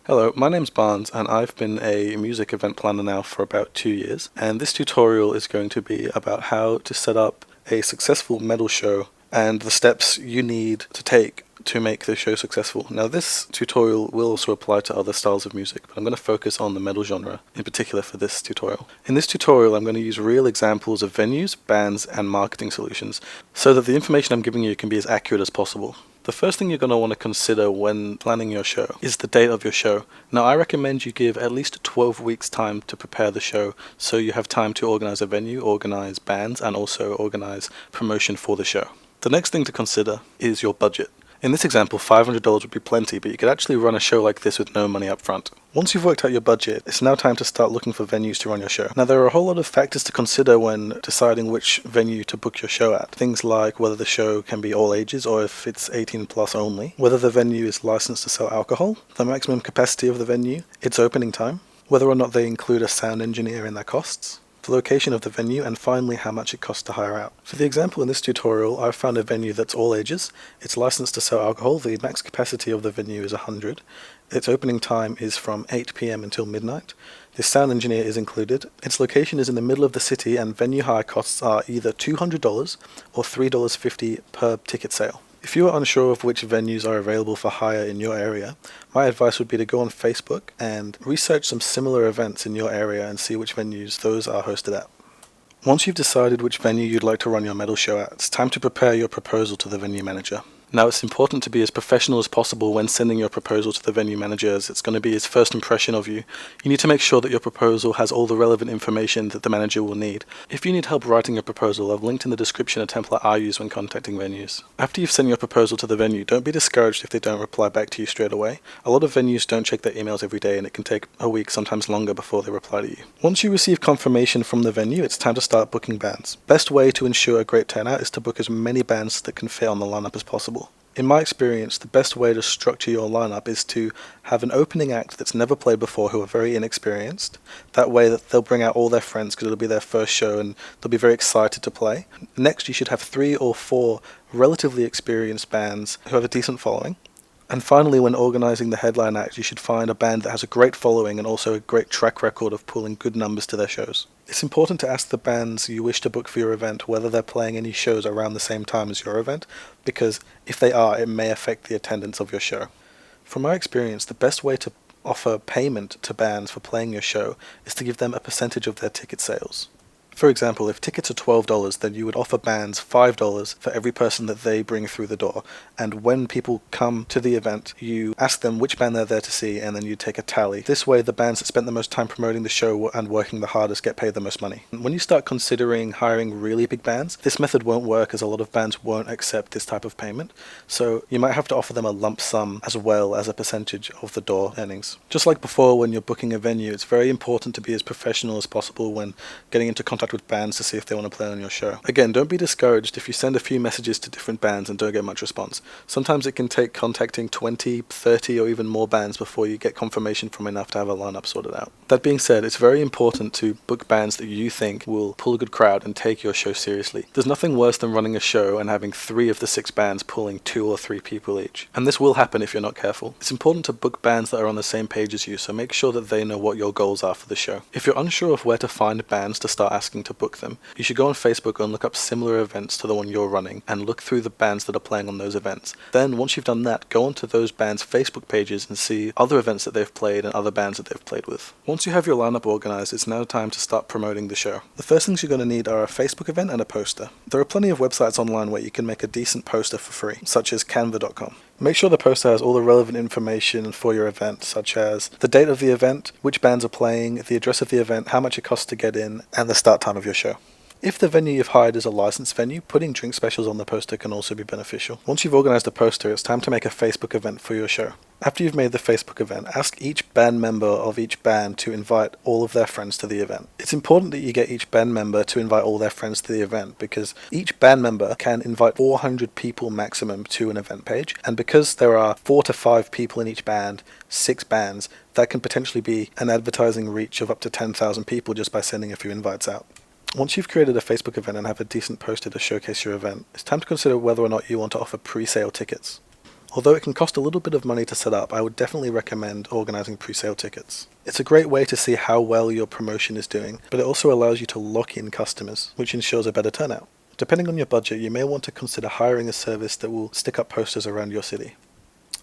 Hello, my name's Barnes and I've been a music event planner now for about 2 years, and this tutorial is going to be about how to set up a successful metal show and the steps you need to take to make the show successful. Now this tutorial will also apply to other styles of music, but I'm going to focus on the metal genre in particular for this tutorial. In this tutorial I'm going to use real examples of venues, bands, and marketing solutions so that the information I'm giving you can be as accurate as possible. The first thing you're going to want to consider when planning your show is the date of your show. Now I recommend you give at least 12 weeks time to prepare the show so you have time to organize a venue, organize bands, and also organize promotion for the show. The next thing to consider is your budget. In this example, $500 would be plenty, but you could actually run a show like this with no money up front. Once you've worked out your budget, it's now time to start looking for venues to run your show. Now there are a whole lot of factors to consider when deciding which venue to book your show at. Things like whether the show can be all ages or if it's 18 plus only, whether the venue is licensed to sell alcohol, the maximum capacity of the venue, its opening time, whether or not they include a sound engineer in their costs, the location of the venue, and finally how much it costs to hire out. For the example in this tutorial, I've found a venue that's all ages, it's licensed to sell alcohol, the max capacity of the venue is 100, its opening time is from 8 PM until midnight, the sound engineer is included, its location is in the middle of the city, and venue hire costs are either $200 or $3.50 per ticket sale. If you are unsure of which venues are available for hire in your area, my advice would be to go on Facebook and research some similar events in your area and see which venues those are hosted at. Once you've decided which venue you'd like to run your metal show at, it's time to prepare your proposal to the venue manager. Now it's important to be as professional as possible when sending your proposal to the venue manager, as it's going to be his first impression of you. You need to make sure that your proposal has all the relevant information that the manager will need. If you need help writing your proposal, I've linked in the description a template I use when contacting venues. After you've sent your proposal to the venue, don't be discouraged if they don't reply back to you straight away. A lot of venues don't check their emails every day and it can take a week, sometimes longer, before they reply to you. Once you receive confirmation from the venue, it's time to start booking bands. Best way to ensure a great turnout is to book as many bands that can fit on the lineup as possible. In my experience, the best way to structure your lineup is to have an opening act that's never played before who are very inexperienced. That way that they'll bring out all their friends because it'll be their first show and they'll be very excited to play. Next, you should have 3 or 4 relatively experienced bands who have a decent following. And finally, when organizing the headline act, you should find a band that has a great following and also a great track record of pulling good numbers to their shows. It's important to ask the bands you wish to book for your event whether they're playing any shows around the same time as your event, because if they are, it may affect the attendance of your show. From my experience, the best way to offer payment to bands for playing your show is to give them a percentage of their ticket sales. For example, if tickets are $12, then you would offer bands $5 for every person that they bring through the door. And when people come to the event, you ask them which band they're there to see, and then you take a tally. This way, the bands that spent the most time promoting the show and working the hardest get paid the most money. When you start considering hiring really big bands, this method won't work as a lot of bands won't accept this type of payment. So you might have to offer them a lump sum as well as a percentage of the door earnings. Just like before, when you're booking a venue, it's very important to be as professional as possible when getting into contact with bands to see if they want to play on your show. Again, don't be discouraged if you send a few messages to different bands and don't get much response. Sometimes it can take contacting 20, 30 or even more bands before you get confirmation from enough to have a lineup sorted out. That being said, it's very important to book bands that you think will pull a good crowd and take your show seriously. There's nothing worse than running a show and having 3 of the 6 bands pulling 2 or 3 people each. And this will happen if you're not careful. It's important to book bands that are on the same page as you, so make sure that they know what your goals are for the show. If you're unsure of where to find bands to start asking to book them, you should go on Facebook and look up similar events to the one you're running and look through the bands that are playing on those events. Then once you've done that, go onto those bands' Facebook pages and see other events that they've played and other bands that they've played with. Once you have your lineup organized, it's now time to start promoting the show. The first things you're going to need are a Facebook event and a poster. There are plenty of websites online where you can make a decent poster for free, such as canva.com. Make sure the poster has all the relevant information for your event, such as the date of the event, which bands are playing, the address of the event, how much it costs to get in, and the start time of your show. If the venue you've hired is a licensed venue, putting drink specials on the poster can also be beneficial. Once you've organized a poster, it's time to make a Facebook event for your show. After you've made the Facebook event, ask each band member of each band to invite all of their friends to the event. It's important that you get each band member to invite all their friends to the event because each band member can invite 400 people maximum to an event page, and because there are 4 to 5 people in each band, 6 bands, that can potentially be an advertising reach of up to 10,000 people just by sending a few invites out. Once you've created a Facebook event and have a decent poster to showcase your event, it's time to consider whether or not you want to offer pre-sale tickets. Although it can cost a little bit of money to set up, I would definitely recommend organizing pre-sale tickets. It's a great way to see how well your promotion is doing, but it also allows you to lock in customers, which ensures a better turnout. Depending on your budget, you may want to consider hiring a service that will stick up posters around your city.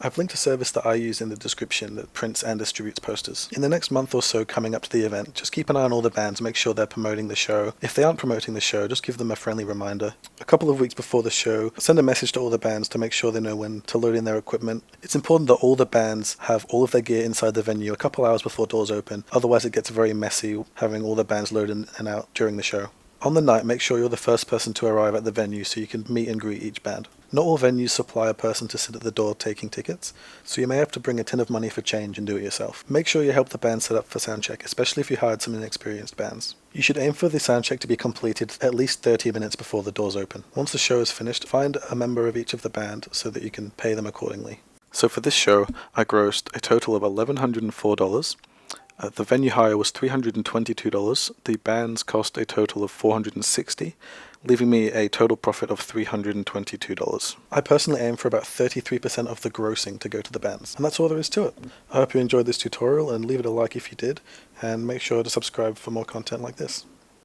I've linked a service that I use in the description that prints and distributes posters. In the next month or so coming up to the event, just keep an eye on all the bands, make sure they're promoting the show. If they aren't promoting the show, just give them a friendly reminder. A couple of weeks before the show, send a message to all the bands to make sure they know when to load in their equipment. It's important that all the bands have all of their gear inside the venue a couple hours before doors open, otherwise it gets very messy having all the bands load in and out during the show. On the night, make sure you're the first person to arrive at the venue so you can meet and greet each band. Not all venues supply a person to sit at the door taking tickets, so you may have to bring a tin of money for change and do it yourself. Make sure you help the band set up for soundcheck, especially if you hired some inexperienced bands. You should aim for the soundcheck to be completed at least 30 minutes before the doors open. Once the show is finished, find a member of each of the band so that you can pay them accordingly. So for this show, I grossed a total of $1,104. The venue hire was $322. The bands cost a total of $460, leaving me a total profit of $322. I personally aim for about 33% of the grossing to go to the bands, and that's all there is to it. I hope you enjoyed this tutorial, and leave it a like if you did, and make sure to subscribe for more content like this.